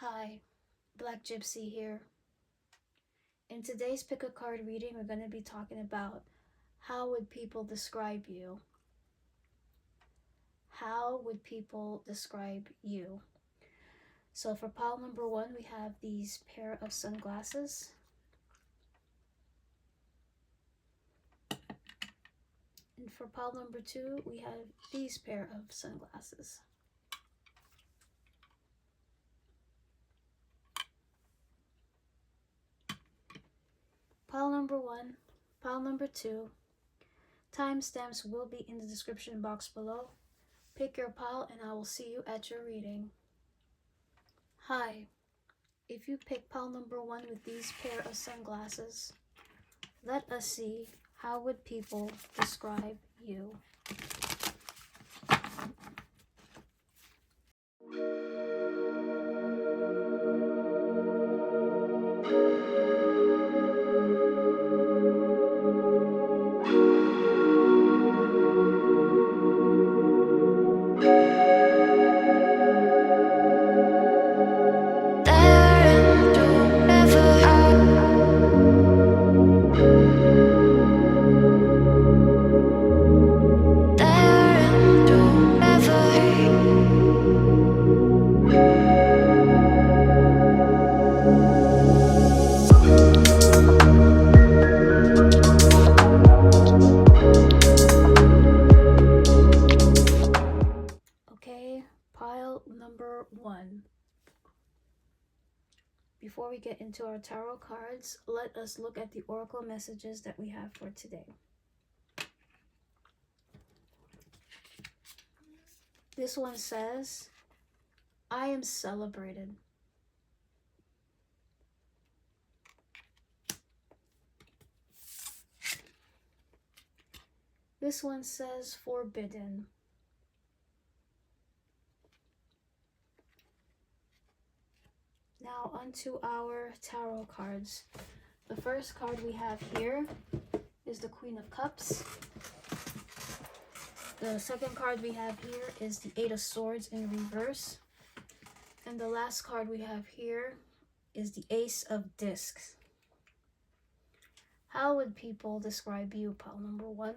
Hi, Black Gypsy here. In today's pick a card reading, we're going to be talking about how would people describe you? How would people describe you? So for pile number 1, we have these pair of sunglasses. And for pile number 2, we have these pair of sunglasses. Pile number 1, pile number 2. Timestamps will be in the description box below. Pick your pile and I will see you at your reading. Hi. If you pick pile number 1 with these pair of sunglasses, let us see how would people describe you. Okay, pile number 1. Before we get into our tarot cards, let us look at the oracle messages that we have for today. This one says, I am celebrated. This one says, forbidden. Now onto our tarot cards. The first card we have here is the Queen of Cups. The second card we have here is the Eight of Swords in reverse. And the last card we have here is the Ace of Discs. How would people describe you, pile number 1?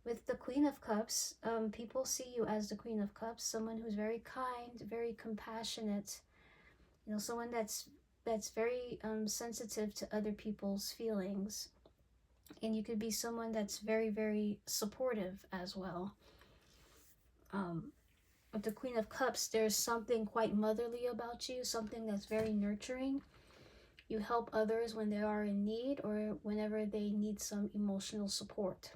With the Queen of Cups, people see you as the Queen of Cups, someone who's very kind, very compassionate, someone that's very sensitive to other people's feelings. And you could be someone that's very, very supportive as well. With the Queen of Cups, there's something quite motherly about you, something that's very nurturing. You help others when they are in need or whenever they need some emotional support.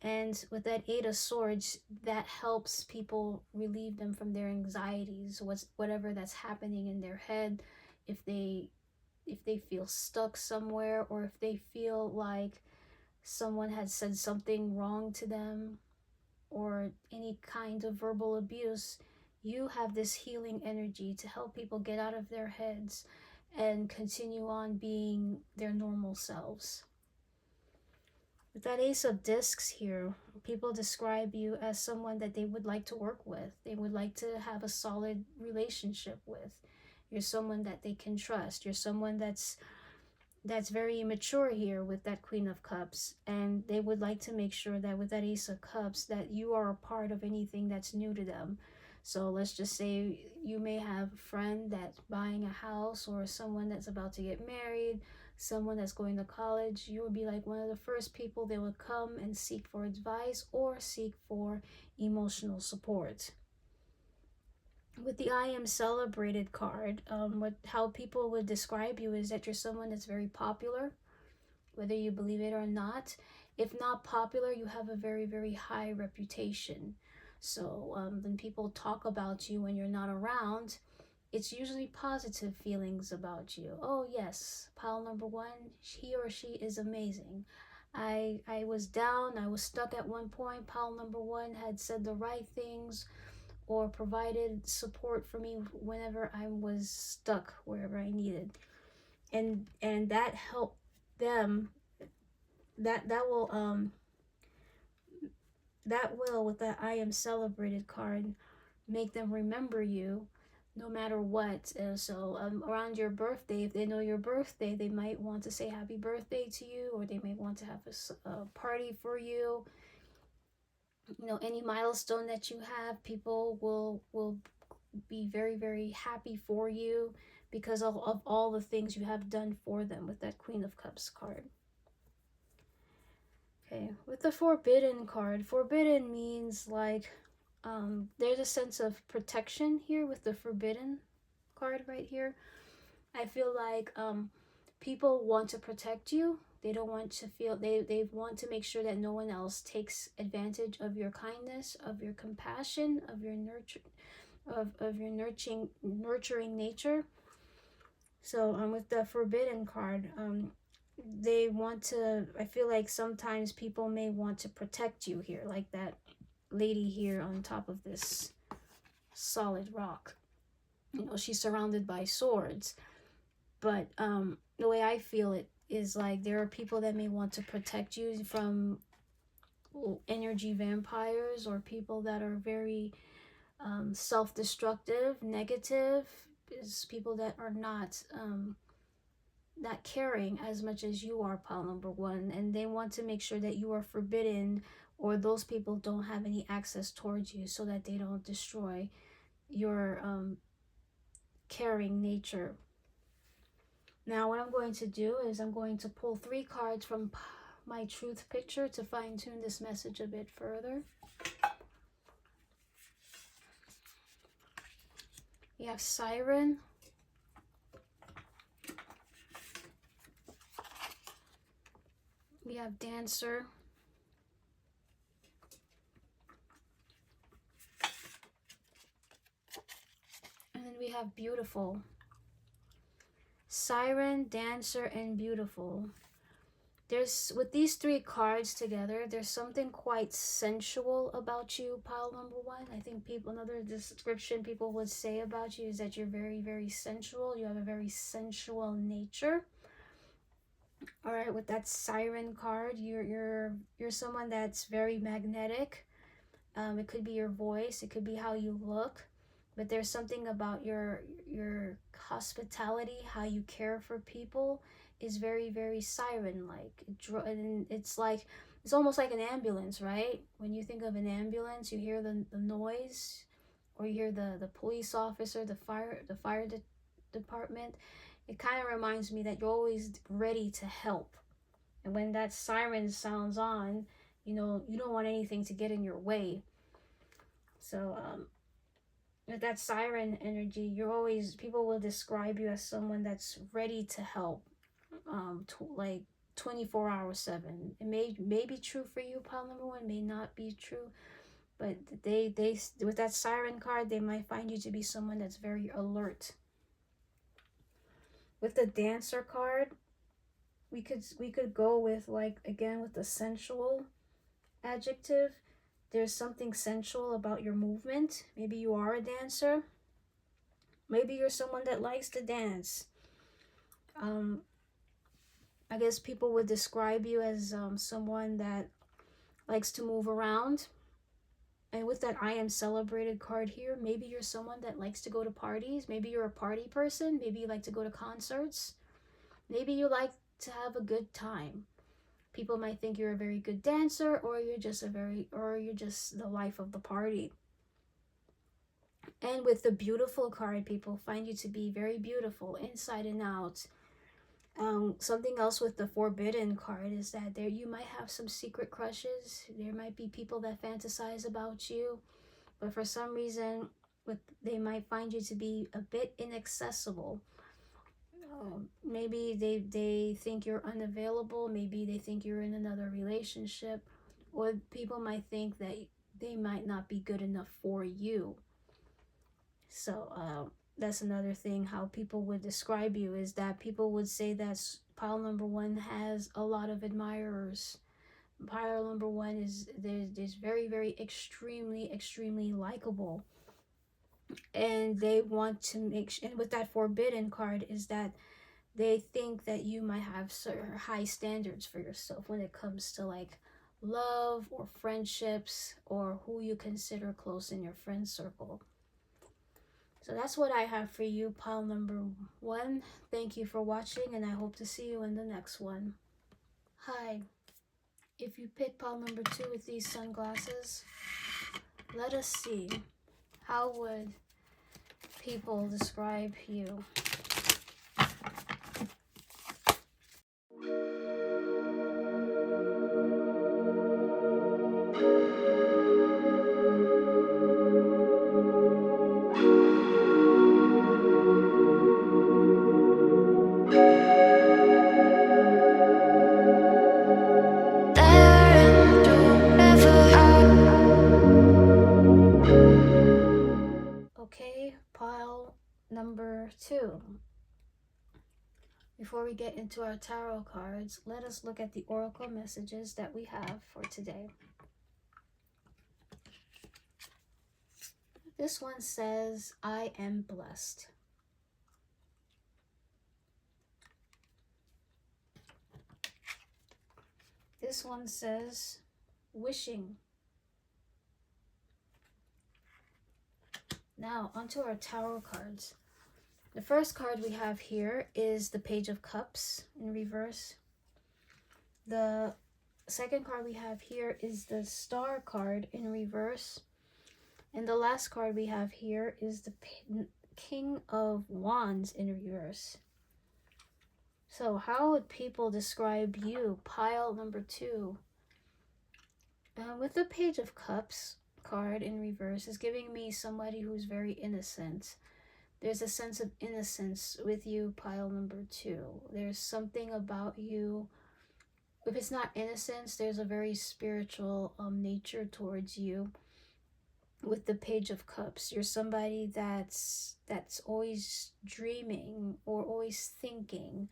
And with that Eight of Swords, that helps people relieve them from their anxieties, whatever that's happening in their head. If they feel stuck somewhere, or if they feel like someone has said something wrong to them, or any kind of verbal abuse, you have this healing energy to help people get out of their heads and continue on being their normal selves. With that Ace of Discs here, people describe you as someone that they would like to work with. They would like to have a solid relationship with. You're someone that they can trust. You're someone that's very mature here with that Queen of Cups. And they would like to make sure that with that Ace of Cups that you are a part of anything that's new to them. So let's just say you may have a friend that's buying a house, or someone that's about to get married, someone that's going to college. You would be like one of the first people they would come and seek for advice or seek for emotional support. With the I am celebrated card, how people would describe you is that you're someone that's very popular, whether you believe it or not. If not popular, you have a very, very high reputation. So when people talk about you when you're not around, it's usually positive feelings about you. Oh yes, pile number 1, he or she is amazing. I was down, I was stuck at one point. Pile number 1 had said the right things or provided support for me whenever I was stuck wherever I needed. And that helped them. That will with that I am celebrated card make them remember you no matter what. So around your birthday, if they know your birthday, they might want to say happy birthday to you, or they may want to have a party for you. You know, any milestone that you have, people will be very, very happy for you because of all the things you have done for them with that Queen of Cups card. Okay, with the Forbidden card, forbidden means like there's a sense of protection here with the Forbidden card right here. I feel like people want to protect you. They don't want to feel, they want to make sure that no one else takes advantage of your kindness, of your compassion, of your nurture, of your nurturing nature. So with the Forbidden card, they want to, I feel like sometimes people may want to protect you here, like that lady here on top of this solid rock. You know, she's surrounded by swords. But the way I feel it is like there are people that may want to protect you from energy vampires, or people that are very self-destructive, negative, is people that are not caring as much as you are, pile number one, and they want to make sure that you are forbidden, or those people don't have any access towards you, so that they don't destroy your caring nature. Now what I'm going to do is I'm going to pull 3 cards from my truth picture to fine-tune this message a bit further. We have Siren. We have Dancer. And then we have Beautiful. Siren, Dancer, and Beautiful. There's, with these 3 cards together, there's something quite sensual about you, pile number one. I think people, another description people would say about you is that you're very, very sensual. You have a very sensual nature. All right, with that Siren card, you're someone that's very magnetic. It could be your voice, it could be how you look, but there's something about your hospitality, how you care for people, is very, very siren-like. And it's like, it's almost like an ambulance, right? When you think of an ambulance, you hear the noise, or you hear the police officer, the fire department. It kind of reminds me that you're always ready to help. And when that siren sounds on, you know, you don't want anything to get in your way. So with that siren energy, you're always, people will describe you as someone that's ready to help, like 24 hours 7. It may be true for you, pile number one, may not be true, but they with that siren card, they might find you to be someone that's very alert. With the Dancer card, we could go with, like, again, with the sensual adjective. There's something sensual about your movement. Maybe you are a dancer. Maybe you're someone that likes to dance. I guess people would describe you as someone that likes to move around. And with that I Am Celebrated card here, maybe you're someone that likes to go to parties. Maybe you're a party person. Maybe you like to go to concerts. Maybe you like to have a good time. People might think you're a very good dancer, or you're just the life of the party. And with the Beautiful card, people find you to be very beautiful inside and out. Something else with the Forbidden card is that there you might have some secret crushes. There might be people that fantasize about you, but for some reason, they might find you to be a bit inaccessible. Maybe they think you're unavailable. Maybe they think you're in another relationship, or people might think that they might not be good enough for you. So that's another thing, how people would describe you, is that people would say that pile number one has a lot of admirers. Pile number one is there's very, very extremely likable, and they want to and with that Forbidden card is that they think that you might have certain high standards for yourself when it comes to, like, love or friendships, or who you consider close in your friend circle. So that's what I have for you, pile number 1. Thank you for watching, and I hope to see you in the next one. Hi. If you pick pile number 2 with these sunglasses, let us see. How would people describe you? Okay, pile number 2. Before we get into our tarot cards, let us look at the oracle messages that we have for today. This one says, I am blessed. This one says, wishing. Now, onto our tarot cards. The first card we have here is the Page of Cups in reverse. The second card we have here is the Star card in reverse. And the last card we have here is the King of Wands in reverse. So how would people describe you, pile number 2? With the Page of Cups card in reverse is giving me somebody who's very innocent. There's a sense of innocence with you, pile number 2. There's something about you. If it's not innocence, there's a very spiritual nature towards you. With the Page of Cups, you're somebody that's always dreaming or always thinking.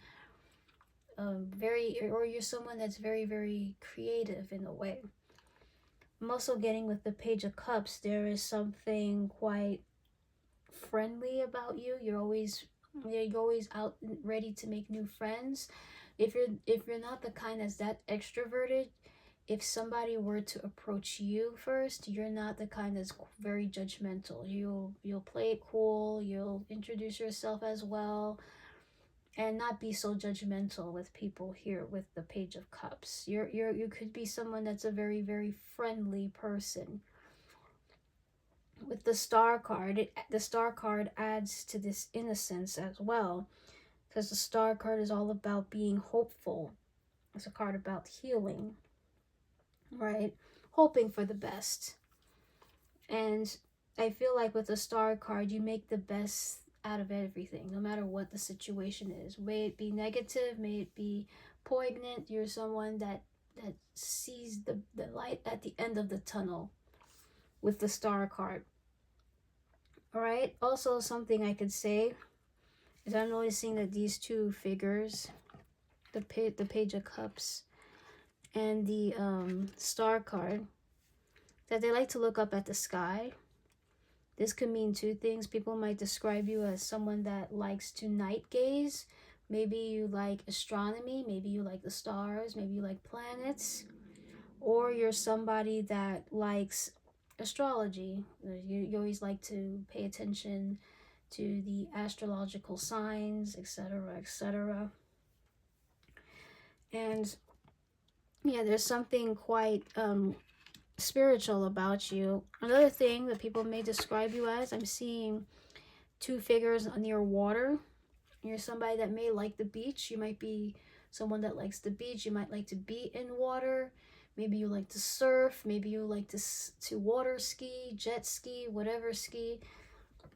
Or you're someone that's very, very creative in a way. I'm also getting with the Page of Cups, there is something quite friendly about you. You're always out ready to make new friends. If you're not the kind that's that extroverted, if somebody were to approach you first, you're not the kind that's very judgmental. You'll play it cool, you'll introduce yourself as well, and not be so judgmental with people here with the Page of Cups. You could be someone that's a very, very friendly person. With the Star card, the Star card adds to this innocence as well, because the Star card is all about being hopeful. It's a card about healing, right? Hoping for the best. And I feel like with the Star card, you make the best out of everything, no matter what the situation is. May it be negative, may it be poignant, you're someone that sees the light at the end of the tunnel with the Star card. All right, also something I could say is I'm noticing that these two figures, the Page of Cups and the Star card, that they like to look up at the sky. This could mean two things. People might describe you as someone that likes to night gaze. Maybe you like astronomy, maybe you like the stars, maybe you like planets, or you're somebody that likes astrology. You always like to pay attention to the astrological signs, etc., etc. And yeah, there's something quite spiritual about you. Another thing that people may describe you as, I'm seeing two figures near water. You're somebody that may like the beach. You might be someone that likes the beach. You might like to be in water. Maybe you like to surf. Maybe you like to water ski, jet ski, whatever ski.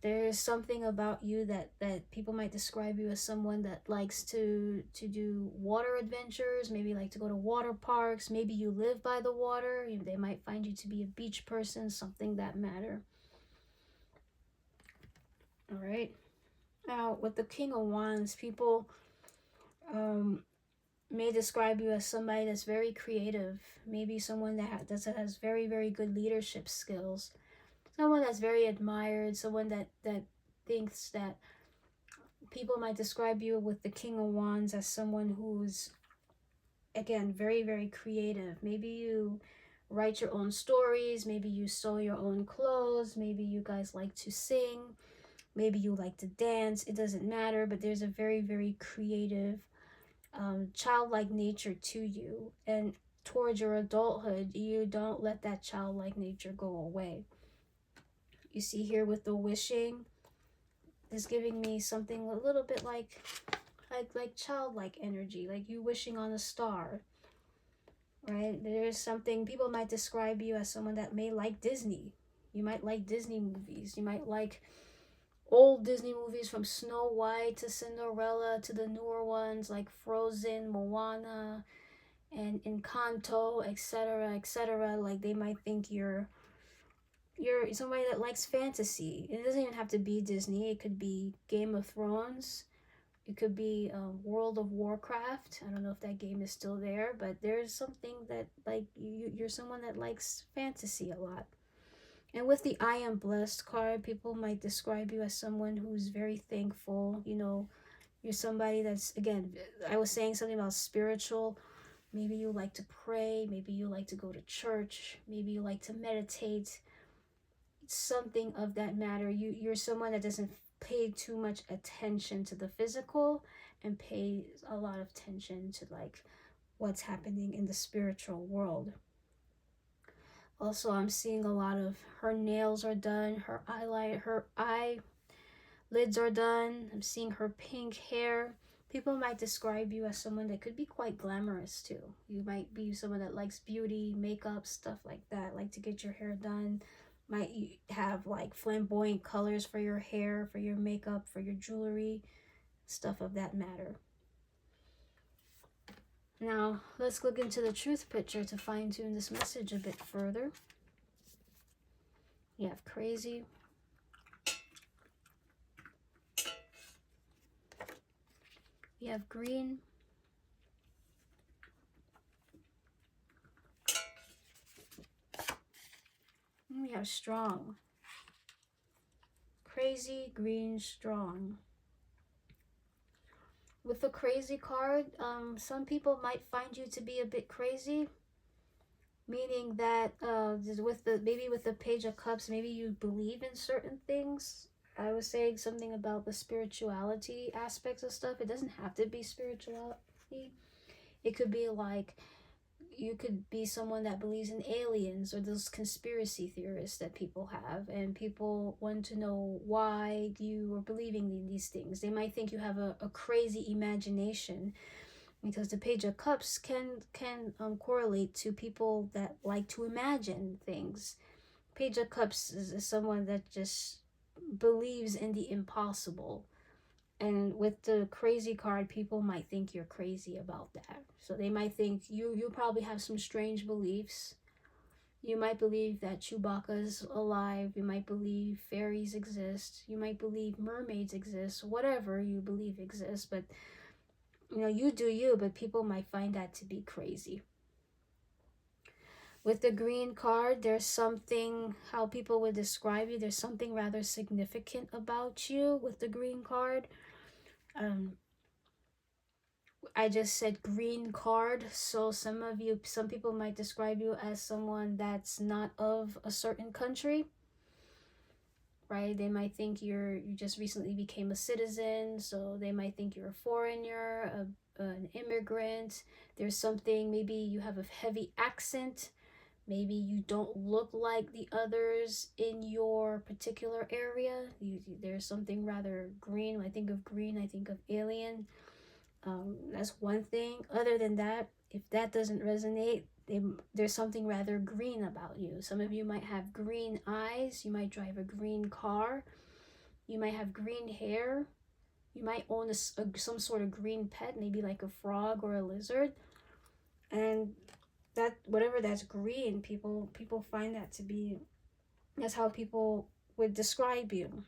There's something about you that people might describe you as someone that likes to do water adventures, maybe like to go to water parks. Maybe you live by the water. They might find you to be a beach person, something that matter. All right. Now, with the King of Wands, people may describe you as somebody that's very creative, maybe someone that has very, very good leadership skills, someone that's very admired, someone that thinks that people might describe you with the King of Wands as someone who's, again, very, very creative. Maybe you write your own stories, maybe you sew your own clothes, maybe you guys like to sing, maybe you like to dance, it doesn't matter, but there's a very, very creative, childlike nature to you. And towards your adulthood, you don't let that childlike nature go away. You see here with the wishing, is giving me something a little bit like childlike energy, like you wishing on a star, right? There's something, people might describe you as someone that may like Disney. You might like Disney movies. You might like old Disney movies from Snow White to Cinderella to the newer ones like Frozen, Moana, and Encanto, etc., etc. Like they might think you're somebody that likes fantasy. It doesn't even have to be Disney. It could be Game of Thrones. It could be World of Warcraft. I don't know if that game is still there, but there's something that like you're someone that likes fantasy a lot. And with the I am blessed card, people might describe you as someone who's very thankful. You know, you're somebody that's, again, I was saying something about spiritual. Maybe you like to pray. Maybe you like to go to church. Maybe you like to meditate. Something of that matter. You're someone that doesn't pay too much attention to the physical and pays a lot of attention to like what's happening in the spiritual world. Also, I'm seeing a lot of her nails are done, her eyelids are done. I'm seeing her pink hair. People might describe you as someone that could be quite glamorous too. You might be someone that likes beauty, makeup, stuff like that, like to get your hair done. Might have like flamboyant colors for your hair, for your makeup, for your jewelry, stuff of that matter. Now, let's look into the truth picture to fine tune this message a bit further. You have crazy. You have green. And we have strong. Crazy, green, strong. With the crazy card, some people might find you to be a bit crazy, meaning that with the Page of Cups, maybe you believe in certain things. I was saying something about the spirituality aspects of stuff. It doesn't have to be spirituality. It could be like you could be someone that believes in aliens or those conspiracy theorists that people have, and people want to know why you are believing in these things. They might think you have a crazy imagination, because the Page of Cups can correlate to people that like to imagine things. Page of Cups is someone that just believes in the impossible. And with the crazy card, people might think you're crazy about that. So they might think you probably have some strange beliefs. You might believe that Chewbacca's alive. You might believe fairies exist. You might believe mermaids exist. Whatever you believe exists. But, you know, you do you, but people might find that to be crazy. With the green card, there's something, how people would describe you, there's something rather significant about you with the green card. I just said green card, so some people might describe you as someone that's not of a certain country, right? They might think you just recently became a citizen, so they might think you're a foreigner, an immigrant. There's something, maybe you have a heavy accent. Maybe you don't look like the others in your particular area. There's something rather green. When I think of green, I think of alien. That's one thing. Other than that, if that doesn't resonate, there's something rather green about you. Some of you might have green eyes. You might drive a green car. You might have green hair. You might own some sort of green pet, maybe like a frog or a lizard. And that, whatever that's green, people find that to be, that's how people would describe you.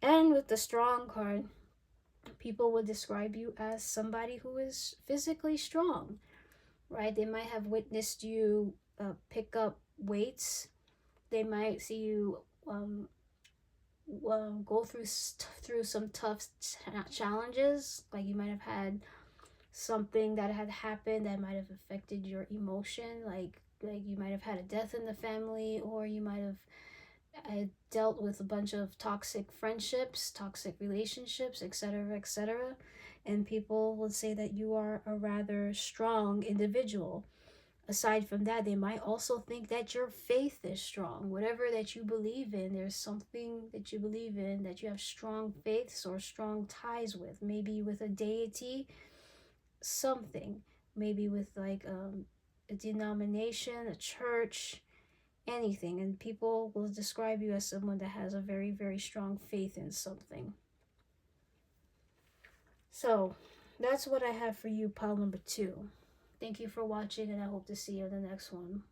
And with the strong card, people would describe you as somebody who is physically strong, right? They might have witnessed you pick up weights. They might see you go through some tough challenges. Like you might have had something that had happened that might have affected your emotion, like you might have had a death in the family, or you might have I dealt with a bunch of toxic friendships, toxic relationships, etc., etc. And people would say that you are a rather strong individual. Aside from that, they might also think that your faith is strong. Whatever that you believe in, there's something that you believe in that you have strong faiths or strong ties with. Maybe with a deity, something. Maybe with like a denomination, a church, anything. And people will describe you as someone that has a very, very strong faith in something. So that's what I have for you, pile number 2. Thank you for watching, and I hope to see you in the next one.